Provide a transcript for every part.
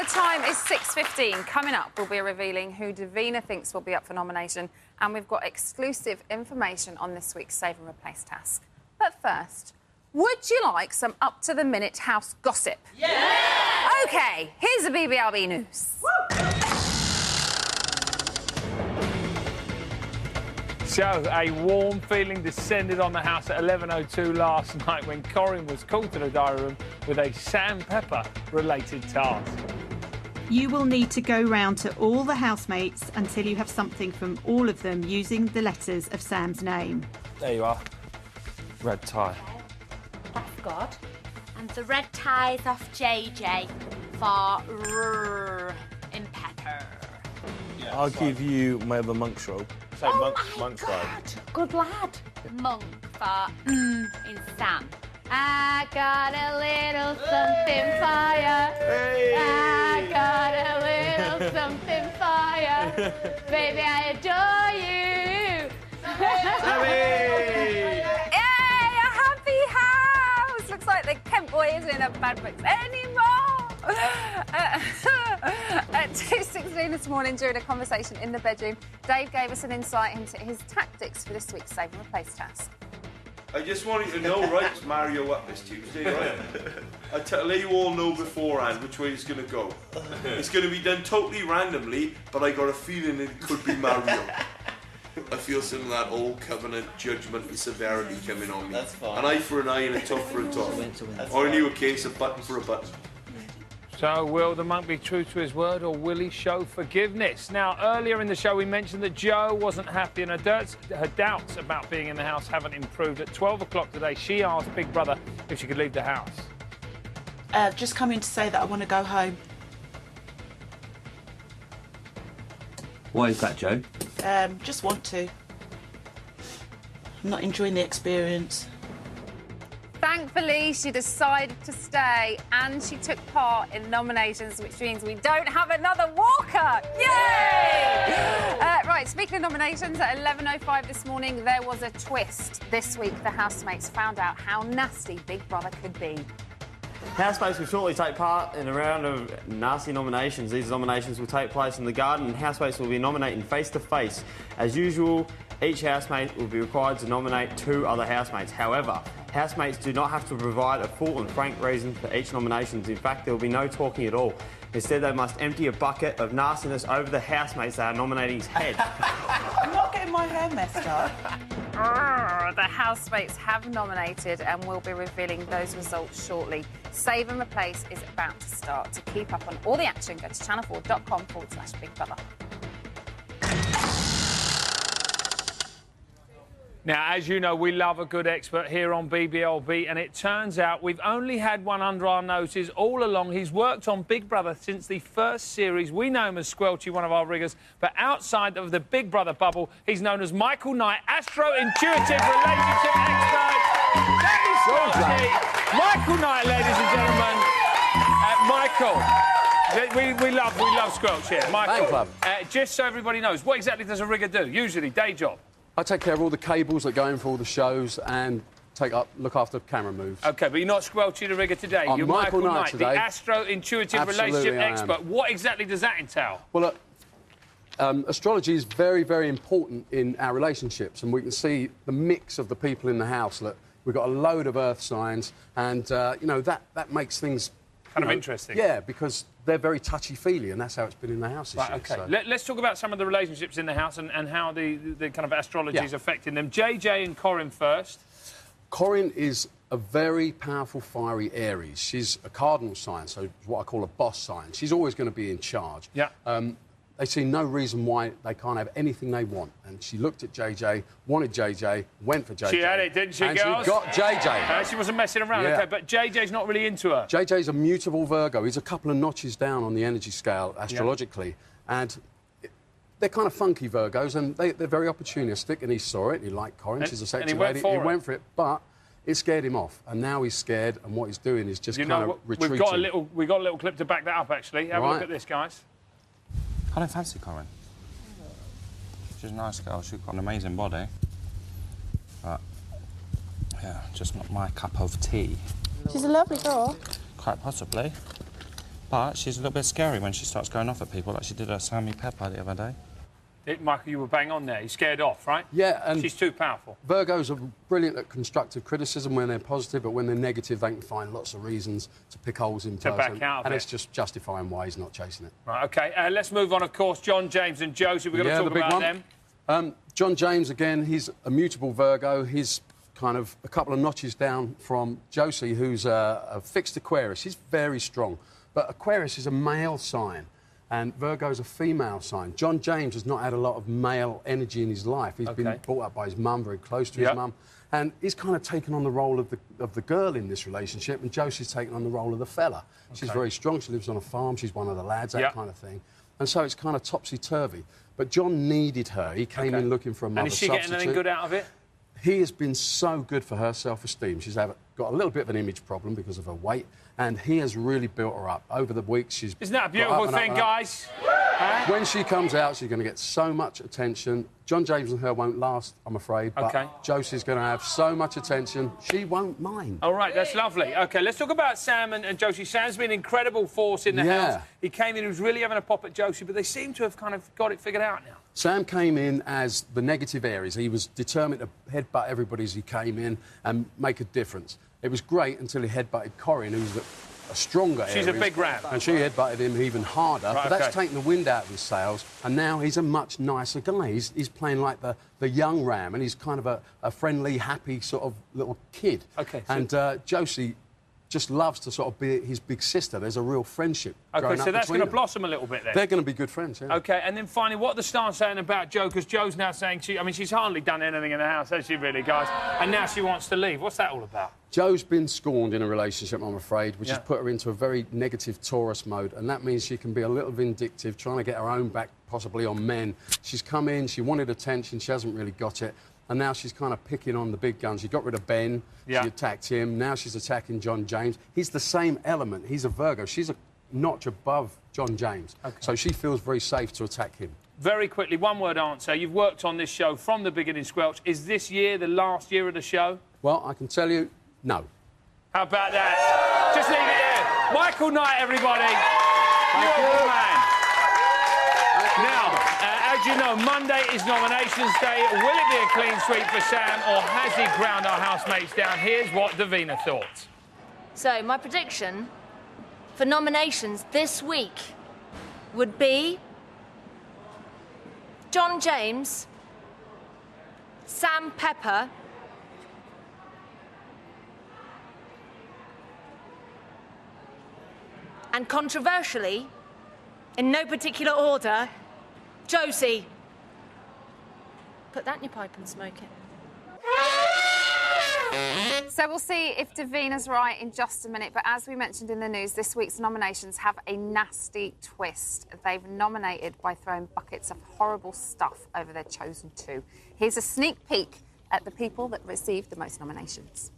The time is 6:15. Coming up, we'll be revealing who Davina thinks will be up for nomination, and we've got exclusive information on this week's Save and Replace task. But first, would you like some up-to-the-minute house gossip? Yeah! OK, here's the BBLB news. So, a warm feeling descended on the house at 11:02 last night when Corinne was called to the diary room with a sandpepper-related task. You will need to go round to all the housemates until you have something from all of them using the letters of Sam's name. There you are. Red tie. That's good. And the red tie's off JJ for R in pepper. Yeah, I'll give you my other monk's robe. So monk's robe. Good lad. Monk for in Sam. I got a little something for ya. Hey. I got a little something for ya. Baby, I adore you. Yay! A happy house! Looks like the Kent boy isn't in a bad books anymore. At 2:16 this morning, during a conversation in the bedroom, Dave gave us an insight into his tactics for this week's Save and Replace task. I just want you to know, right, it's Mario up this Tuesday, right? I'll let you all know beforehand which way it's going to go. It's going to be done totally randomly, but I got a feeling it could be Mario. I feel some of that old covenant judgment and severity coming on me. That's fine. An eye for an eye and a tough for a tough. Or a new case, a button for a button. So, will the monk be true to his word, or will he show forgiveness? Now, earlier in the show, we mentioned that Jo wasn't happy, and her doubts about being in the house haven't improved. At 12 o'clock today, she asked Big Brother if she could leave the house. Just come in to say that I want to go home. Why is that, Jo? Just want to. I'm not enjoying the experience. Thankfully, she decided to stay and she took part in nominations, which means we don't have another Walker. Yay! Right, speaking of nominations, at 11:05 this morning, there was a twist. This week, the housemates found out how nasty Big Brother could be. Housemates will shortly take part in a round of nasty nominations. These nominations will take place in the garden and housemates will be nominating face-to-face. As usual, each housemate will be required to nominate 2 other housemates. However, housemates do not have to provide a full and frank reason for each nomination. In fact, there will be no talking at all. Instead, they must empty a bucket of nastiness over the housemates they are nominating's head. I'm not getting my hair messed up. The housemates have nominated and we'll be revealing those results shortly. Save and Replace is about to start. To keep up on all the action, go to channel4.com/Big Brother. Now, as you know, we love a good expert here on BBLB, and it turns out we've only had one under our noses all along. He's worked on Big Brother since the first series. We know him as Squelchy, one of our riggers, but outside of the Big Brother bubble, he's known as Michael Knight, astro-intuitive relationship expert. That is Squelchy. Michael Knight, ladies and gentlemen. Michael, we love Squelch here. Michael, just so everybody knows, what exactly does a rigger do? Usually, day job. I take care of all the cables that go in for all the shows and look after camera moves. OK, but you're not Squelchy the rigger today. I'm you're Michael Knight the today. astro-intuitive relationship expert. What exactly does that entail? Well, look, astrology is very, very important in our relationships, and we can see the mix of the people in the house. Look, we've got a load of earth signs, and, you know, that makes things... Kind of interesting. Yeah, because they're very touchy-feely, and that's how it's been in the house this year. OK, so. let's talk about some of the relationships in the house and how the kind of astrology is affecting them. JJ and Corinne first. Corinne is a very powerful, fiery Aries. She's a cardinal sign, so what I call a boss sign. She's always going to be in charge. Yeah. They see no reason why they can't have anything they want. And she looked at JJ, wanted JJ, went for JJ. She had it, didn't she, and girls? she got JJ. She wasn't messing around, yeah. OK, but JJ's not really into her. JJ's a mutable Virgo. He's a couple of notches down on the energy scale, astrologically. Yeah. And they're kind of funky Virgos, and they're very opportunistic, and he saw it. He liked Corinne. She's a sexy lady. He went for it, but... it scared him off, and now he's scared, and what he's doing is just kind of retreating. We've got a little clip to back that up, actually. Have a look at this, guys. I don't fancy Corinne. She's a nice girl. She's got an amazing body. But, yeah, just not my cup of tea. She's a lovely girl. Quite possibly. But she's a little bit scary when she starts going off at people, like she did her Sammy Pepper the other day. Michael, you were bang on there. You're scared off, right? Yeah, and she's too powerful. Virgos are brilliant at constructive criticism when they're positive, but when they're negative, they can find lots of reasons to pick holes in person. Back out of and it. It's just justifying why he's not chasing it. Right, OK. Let's move on, of course. John James and Josie, we've got to talk about them. John James, again, he's a mutable Virgo. He's kind of a couple of notches down from Josie, who's a fixed Aquarius. He's very strong. But Aquarius is a male sign. And Virgo's a female sign. John James has not had a lot of male energy in his life. He's been brought up by his mum, very close to his mum. And he's kind of taken on the role of the girl in this relationship, and Josie's taken on the role of the fella. She's very strong. She lives on a farm. She's one of the lads, that kind of thing. And so it's kind of topsy-turvy. But John needed her. He came in looking for a mother substitute. And is she getting anything good out of it? He has been so good for her self-esteem. She's got a little bit of an image problem because of her weight, and he has really built her up. Over the weeks, she's... Isn't that a beautiful thing, guys? When she comes out, she's going to get so much attention. John James and her won't last, I'm afraid, but Josie's going to have so much attention, she won't mind. All right, that's lovely. OK, let's talk about Sam and Josie. Sam's been an incredible force in the house. He came in, he was really having a pop at Josie, but they seem to have kind of got it figured out now. Sam came in as the negative Aries. He was determined to headbutt everybody as he came in and make a difference. It was great until he headbutted Corinne, who's a stronger Aries. She's a big ram. And she headbutted him even harder. Right, but that's taken the wind out of his sails, and now he's a much nicer guy. He's playing like the young ram, and he's kind of a friendly, happy sort of little kid. OK. And Josie just loves to sort of be his big sister. There's a real friendship. OK, so that's going to blossom a little bit then. They're going to be good friends, yeah. OK, and then finally, what are the stars saying about Jo? Because Jo's now saying she's hardly done anything in the house, has she really, guys? And now she wants to leave. What's that all about? Jo's been scorned in a relationship, I'm afraid, which has put her into a very negative Taurus mode, and that means she can be a little vindictive, trying to get her own back, possibly on men. She's come in, she wanted attention, she hasn't really got it, and now she's kind of picking on the big guns. She got rid of Ben, she attacked him, now she's attacking John James. He's the same element, he's a Virgo, she's a notch above John James, so she feels very safe to attack him. Very quickly, one-word answer. You've worked on this show from the beginning, Squelch. Is this year the last year of the show? Well, I can tell you, no. How about that? Just leave it there. Michael Knight, everybody. You're a good man. Now, as you know, Monday is nominations day. Will it be a clean sweep for Sam, or has he ground our housemates down? Here's what Davina thought. So, my prediction for nominations this week would be John James, Sam Pepper, and controversially, in no particular order, Josie. Put that in your pipe and smoke it. So we'll see if Davina's right in just a minute, but as we mentioned in the news, this week's nominations have a nasty twist. They've nominated by throwing buckets of horrible stuff over their chosen two. Here's a sneak peek at the people that received the most nominations.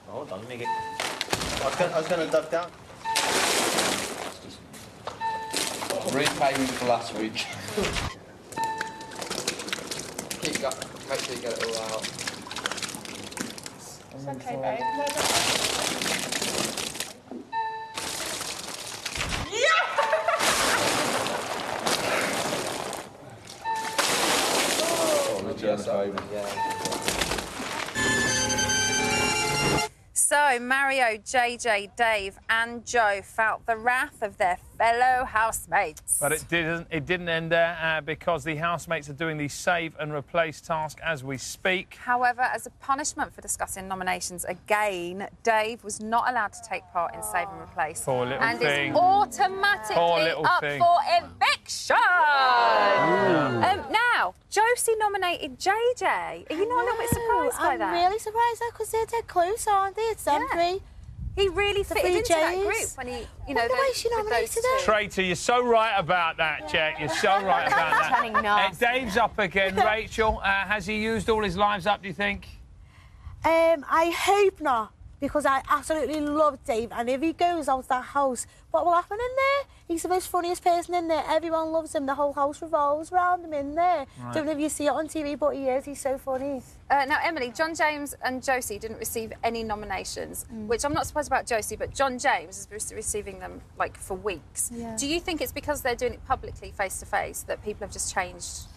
Hold on, let me get... I was going to duck down. Repayment for last week. Keep going. Make sure you get it all out. It's okay, babe. So, Mario, JJ, Dave and Joe felt the wrath of their fellow housemates. But it didn't end there because the housemates are doing the save and replace task as we speak. However, as a punishment for discussing nominations again, Dave was not allowed to take part in save and replace. Poor little and thing. is automatically up for eviction. Now, Josie nominated JJ. Are you not a little bit surprised by that? I'm really surprised because they're dead close, arenthey? It's them three. He really fitted into that group when he, you know, Traitor, you're so right about that, Jack. You're so right about that. Dave's up again. Rachel, has he used all his lives up, do you think? I hope not, because I absolutely love Dave. And if he goes out that house, what will happen in there? He's the most funniest person in there. Everyone loves him. The whole house revolves around him in there. Right. Don't know if you see it on TV, but he is. He's so funny. Now, Emily, John James and Josie didn't receive any nominations, which I'm not surprised about Josie, but John James is receiving them, like, for weeks. Yeah. Do you think it's because they're doing it publicly, face-to-face, that people have just changed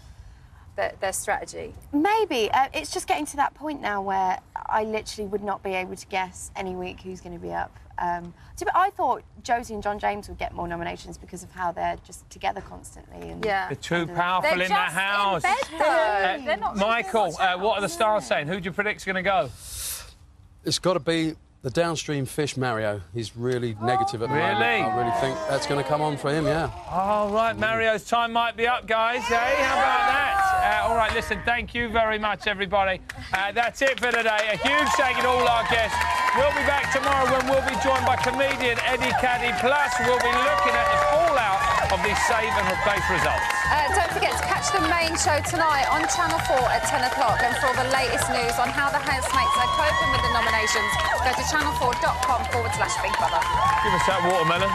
their strategy? Maybe. It's just getting to that point now where I literally would not be able to guess any week who's going to be up. I thought Josie and John James would get more nominations because of how they're just together constantly. And They're too powerful in the house. They're not Michael, what are the stars saying? Who do you predict's going to go? It's got to be the downstream fish, Mario. He's really negative at the moment. Really? I really think that's going to come on for him, yeah. Oh, right, Mario's time might be up, guys. Hey, how about that? All right, listen, thank you very much, everybody. That's it for today. A huge thank you to all our guests. We'll be back tomorrow when we'll be joined by comedian Eddie Caddy. Plus, we'll be looking at the fallout of these save and replace results. Don't forget to catch the main show tonight on Channel 4 at 10 o'clock. And for all the latest news on how the housemates are coping with the nominations, go to channel4.com/Big Brother. Give us that watermelon.